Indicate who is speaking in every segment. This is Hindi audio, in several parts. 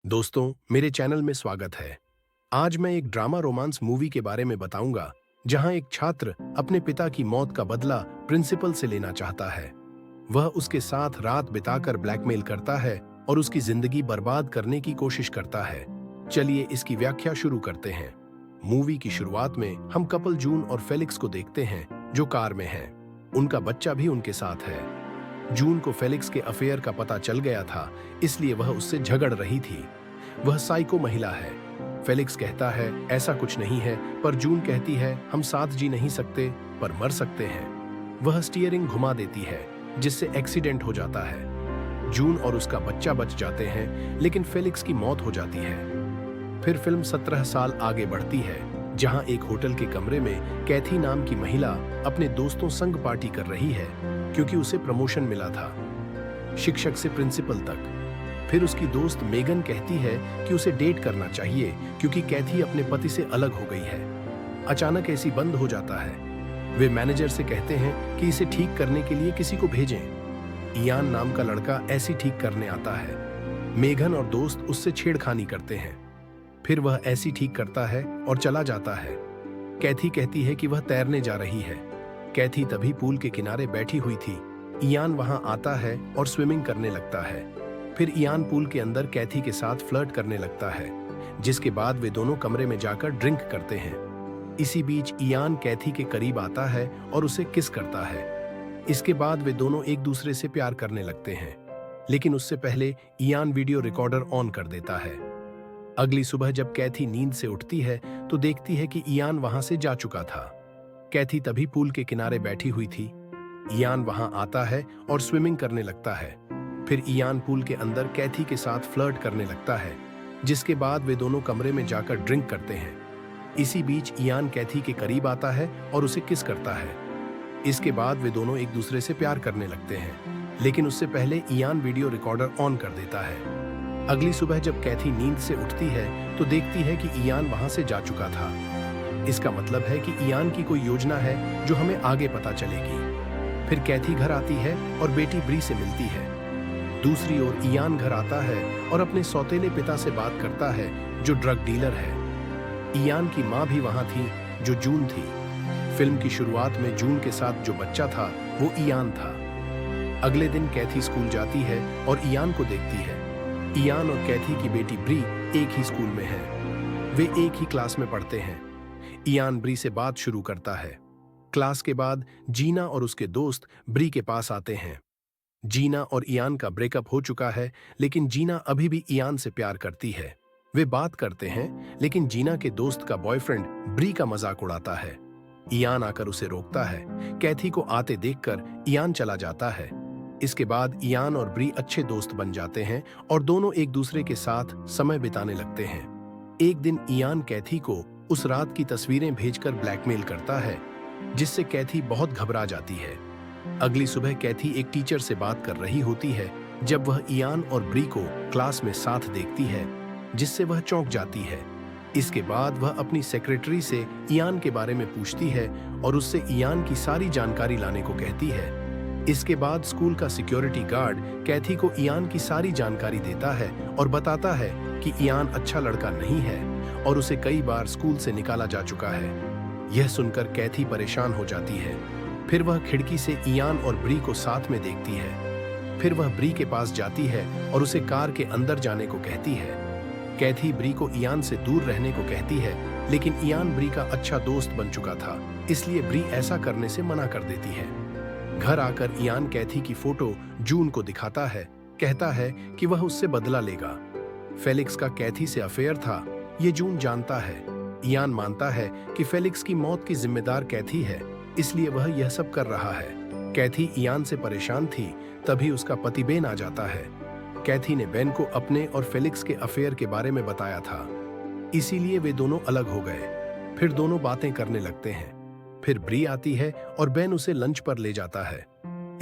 Speaker 1: दोस्तों, मेरे चैनल में स्वागत है। आज मैं एक ड्रामा रोमांस मूवी के बारे में बताऊंगा, जहां एक छात्र अपने पिता की मौत का बदला प्रिंसिपल से लेना चाहता है। वह उसके साथ रात बिताकर ब्लैकमेल करता है और उसकी जिंदगी बर्बाद करने की कोशिश करता है। चलिए इसकी व्याख्या शुरू करते हैं। मूवी की शुरुआत में हम कपल जून और फेलिक्स को देखते हैं, जो कार में हैं। उनका बच्चा भी उनके साथ है। जून को फेलिक्स के अफेयर का पता चल गया था, इसलिए वह उससे झगड़ रही थी। वह साइको महिला है। फेलिक्स कहता है ऐसा कुछ नहीं है, पर जून कहती है हम साथ जी नहीं सकते, पर मर सकते हैं। वह स्टीयरिंग घुमा देती है, जिससे एक्सीडेंट हो जाता है। जून और उसका बच्चा बच जाते हैं, लेकिन फेलिक्स की मौत हो जाती है। फिर फिल्म 17 साल आगे बढ़ती है, जहां एक होटल के कमरे में कैथी नाम की महिला अपने दोस्तों संग पार्टी कर रही है, क्योंकि उसे प्रमोशन मिला था, शिक्षक से प्रिंसिपल तक। फिर उसकी दोस्त मेगन कहती है कि उसे डेट करना चाहिए, क्योंकि कैथी अपने पति से अलग हो गई है। अचानक एसी बंद हो जाता है। वे मैनेजर से कहते हैं कि इसे ठीक करने के लिए किसी को भेजें। इयान नाम का लड़का एसी ठीक करने आता है। मेगन और दोस्त उससे छेड़खानी करते हैं। फिर वह एसी ठीक करता है और चला जाता है। कैथी कहती है कि वह तैरने जा रही है। कैथी तभी पूल के किनारे बैठी हुई थी। इयान वहां आता है और स्विमिंग करने लगता है। फिर इयान पूल के अंदर कैथी के साथ फ्लर्ट करने लगता है, जिसके बाद वे दोनों कमरे में जाकर ड्रिंक करते हैं। इसी बीच इयान कैथी के करीब आता है और उसे किस करता है। इसके बाद वे दोनों एक दूसरे से प्यार करने लगते हैं, लेकिन उससे पहले इयान वीडियो रिकॉर्डर ऑन कर देता है। अगली सुबह जब कैथी नींद से उठती है, तो देखती है कि इयान वहां से जा चुका था। कैथी तभी पूल के किनारे बैठी हुई थी। इयान वहां आता है और स्विमिंग करने लगता है। फिर इयान पूल के अंदर कैथी के साथ फ्लर्ट करने लगता है, जिसके बाद वे दोनों कमरे में जाकर ड्रिंक करते हैं। इसी बीच इयान कैथी के करीब आता है और उसे किस करता है। इसके बाद वे दोनों एक दूसरे से प्यार करने लगते हैं, लेकिन उससे पहले इयान वीडियो रिकॉर्डर ऑन कर देता है। अगली सुबह जब कैथी नींद से उठती है, तो देखती है कि इयान वहां से जा चुका था। इसका मतलब है कि इयान की कोई योजना है, जो हमें आगे पता चलेगी। फिर कैथी घर आती है और बेटी ब्री से मिलती है। दूसरी ओर इयान घर आता है और अपने सौतेले पिता से बात करता है, जो ड्रग डीलर है। इयान की माँ भी वहां थी, जो जून थी। फिल्म की शुरुआत में जून के साथ जो बच्चा था, वो इयान था। अगले दिन कैथी स्कूल जाती है और इयान को देखती है। इयान और कैथी की बेटी ब्री एक ही स्कूल में है। वे एक ही क्लास में पढ़ते हैं। इयान ब्री से बात शुरू करता है। क्लास के बाद जीना और उसके दोस्त ब्री के पास आते हैं। जीना और इयान का ब्रेकअप हो चुका है, लेकिन जीना अभी भी इयान से प्यार करती है। वे बात करते हैं, लेकिन जीना के दोस्त का बॉयफ्रेंड ब्री का मजाक उड़ाता है। इयान आकर उसे रोकता है। कैथी को आते देखकर इयान चला जाता है। इसके बाद इयान और ब्री अच्छे दोस्त बन जाते हैं और दोनों एक दूसरे के साथ समय बिताने लगते हैं। एक दिन इयान कैथी को उस रात की तस्वीरें भेजकर ब्लैकमेल करता है, जिससे कैथी बहुत घबरा जाती है। अगली सुबह कैथी एक टीचर से बात कर रही होती है, जब वह इयान और ब्री को क्लास में साथ देखती है, जिससे वह चौंक जाती है। इसके बाद वह अपनी सेक्रेटरी से इयान के बारे में पूछती है और उससे इयान की सारी जानकारी लाने को कहती है। इसके बाद स्कूल का सिक्योरिटी गार्ड कैथी को इयान की सारी जानकारी देता है और बताता है कि इयान अच्छा लड़का नहीं है और उसे कई बार स्कूल से निकाला जा चुका है। यह सुनकर कैथी परेशान हो जाती है। फिर वह खिड़की से इयान और ब्री को साथ में देखती है। फिर वह ब्री के पास जाती है और उसे कार के अंदर जाने को कहती है। कैथी ब्री को इयान से दूर रहने को कहती है, लेकिन इयान ब्री का अच्छा दोस्त बन चुका था, इसलिए ब्री ऐसा करने से मना कर देती है। घर आकर इयान कैथी की फोटो जून को दिखाता है, कहता है कि वह उससे बदला लेगा। फेलिक्स का कैथी से अफेयर था, ये जून जानता है। इयान मानता है कि फेलिक्स की मौत की जिम्मेदार कैथी है, इसलिए वह यह सब कर रहा है। कैथी इयान से परेशान थी, तभी उसका पति बेन आ जाता है। कैथी ने बेन को अपने और फेलिक्स के अफेयर के बारे में बताया था, इसीलिए वे दोनों अलग हो गए। फिर दोनों बातें करने लगते हैं। फिर ब्री आती है और बेन उसे लंच पर ले जाता है।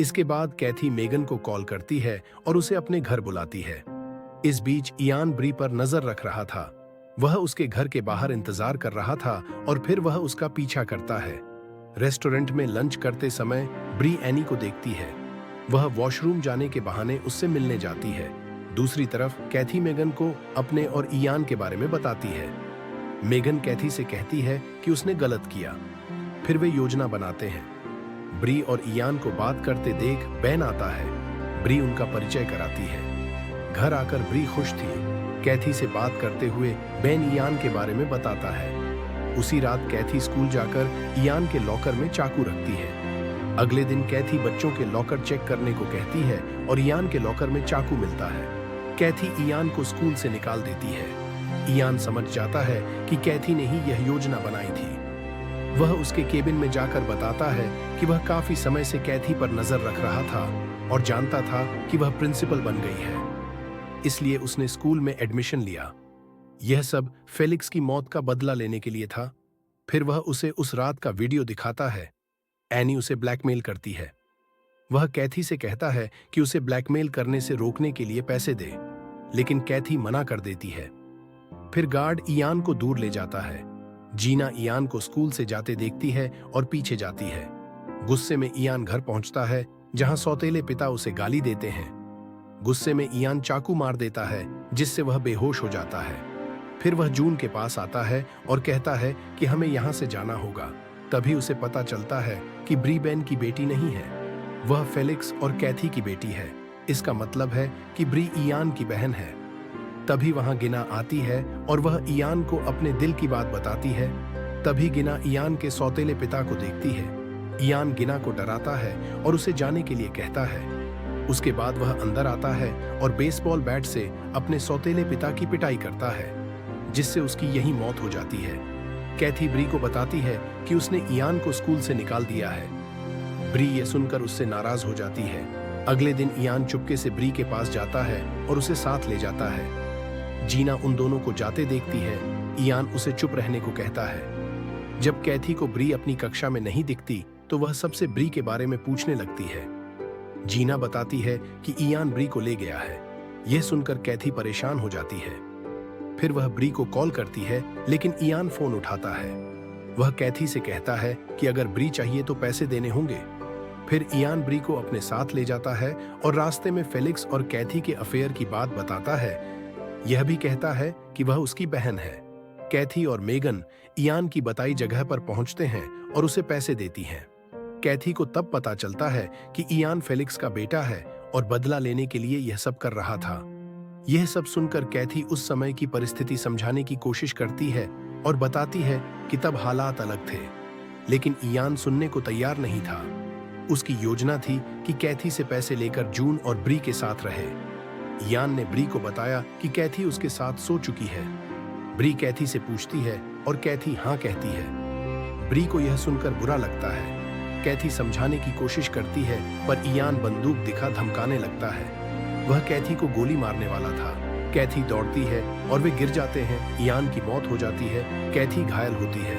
Speaker 1: इसके बाद कैथी मेगन को कॉल करती है और उसे अपने घर बुलाती है। इस बीच इयान ब्री पर नजर रख रहा था। वह उसके घर के बाहर इंतजार कर रहा था और फिर वह उसका पीछा करता है। रेस्टोरेंट में लंच करते समय ब्री एनी को देखती है। वह वॉशरूम जाने के बहाने उससे मिलने जाती है। दूसरी तरफ कैथी मेगन को अपने और इयान के बारे में बताती है। मेगन कैथी से कहती है कि उसने गलत किया। फिर वे योजना बनाते हैं। ब्री और इयान को बात करते देख बेन आता है। ब्री उनका परिचय कराती है। घर आकर ब्री खुश थी। कैथी से बात करते हुए बेन इयान के बारे में बताता है। उसी रात कैथी स्कूल जाकर इयान के लॉकर में चाकू रखती है। अगले दिन कैथी बच्चों के लॉकर चेक करने को कहती है और इयान के लॉकर में चाकू मिलता है। कैथी इयान को स्कूल से निकाल देती है। इयान समझ जाता है कि कैथी ने ही यह योजना बनाई थी। वह उसके केबिन में जाकर बताता है कि वह काफी समय से कैथी पर नजर रख रहा था और जानता था कि वह प्रिंसिपल बन गई है, इसलिए उसने स्कूल में एडमिशन लिया। यह सब फेलिक्स की मौत का बदला लेने के लिए था। फिर वह उसे उस रात का वीडियो दिखाता है। एनी उसे ब्लैकमेल करती है। वह कैथी से कहता है कि उसे ब्लैकमेल करने से रोकने के लिए पैसे दे, लेकिन कैथी मना कर देती है। फिर गार्ड इयान को दूर ले जाता है। जीना इयान को स्कूल से जाते देखती है और पीछे जाती है। गुस्से में इयान घर पहुंचता है, जहां सौतेले पिता उसे गाली देते हैं। गुस्से में इयान चाकू मार देता है, जिससे वह बेहोश हो जाता है। फिर वह जून के पास आता है और कहता है कि हमें यहां से जाना होगा। तभी उसे पता चलता है कि ब्री बेन की बेटी नहीं है, वह फेलिक्स और कैथी की बेटी है। इसका मतलब है कि ब्री इयान की बहन है। तभी वहां गिना आती है और वह इयान को अपने दिल की बात बताती है। तभी गिना इयान के सौतेले पिता को देखती है। इयान गिना को डराता है और उसे जाने के लिए कहता है। उसके बाद वह अंदर आता है और बेसबॉल बैट से अपने सौतेले पिता की पिटाई करता है, जिससे उसकी यही मौत हो जाती है। कैथी ब्री को बताती है कि उसने इयान को स्कूल से निकाल दिया है। ब्री ये सुनकर उससे नाराज हो जाती है। अगले दिन इयान चुपके से ब्री के पास जाता है और उसे साथ ले जाता है। जीना उन दोनों को जाते देखती है। इयान उसे चुप रहने को कहता है। जब कैथी को ब्री अपनी कक्षा में नहीं दिखती तो वह सबसे ब्री के बारे में पूछने लगती है। जीना बताती है कि इयान ब्री को ले गया है। यह सुनकर कैथी परेशान हो जाती है। फिर वह ब्री को कॉल करती है, लेकिन इयान फोन उठाता है। वह कैथी से कहता है कि अगर ब्री चाहिए तो पैसे देने होंगे। फिर इयान ब्री को अपने साथ ले जाता है और रास्ते में फेलिक्स और कैथी के अफेयर की बात बताता है। यह भी कहता है कि वह उसकी बहन है। कैथी और मेगन इयान की बताई जगह पर पहुंचते हैं और उसे पैसे देती हैं। कैथी को तब पता चलता है कि इयान फेलिक्स का बेटा है और बदला लेने के लिए यह सब कर रहा था। यह सब सुनकर कैथी उस समय की परिस्थिति समझाने की कोशिश करती है और बताती है कि तब हालात अलग थे, लेकिन इयान सुनने को तैयार नहीं था। उसकी योजना थी कि कैथी से पैसे लेकर जून और ब्री के साथ रहे। इयान ने ब्री को बताया कि कैथी उसके साथ सो चुकी है। ब्री कैथी से पूछती है और कैथी हाँ कहती है। ब्री को यह सुनकर बुरा लगता है। कैथी समझाने की कोशिश करती है, पर इयान बंदूक दिखा धमकाने लगता है। वह कैथी को गोली मारने वाला था। कैथी दौड़ती है और वे गिर जाते हैं। इयान की मौत हो जाती है। कैथी घायल होती है।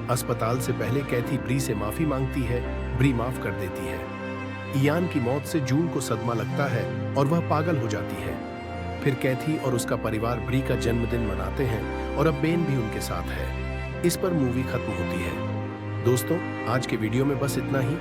Speaker 1: अस्पताल से पहले कैथी ब्री से माफी मांगती है। ब्री माफ कर देती है। इयान की मौत से जून को सदमा लगता है और वह पागल हो जाती है। फिर कैथी और उसका परिवार ब्री का जन्मदिन मनाते हैं और अब बेन भी उनके साथ है। इस पर मूवी खत्म होती है। दोस्तों, आज के वीडियो में बस इतना ही।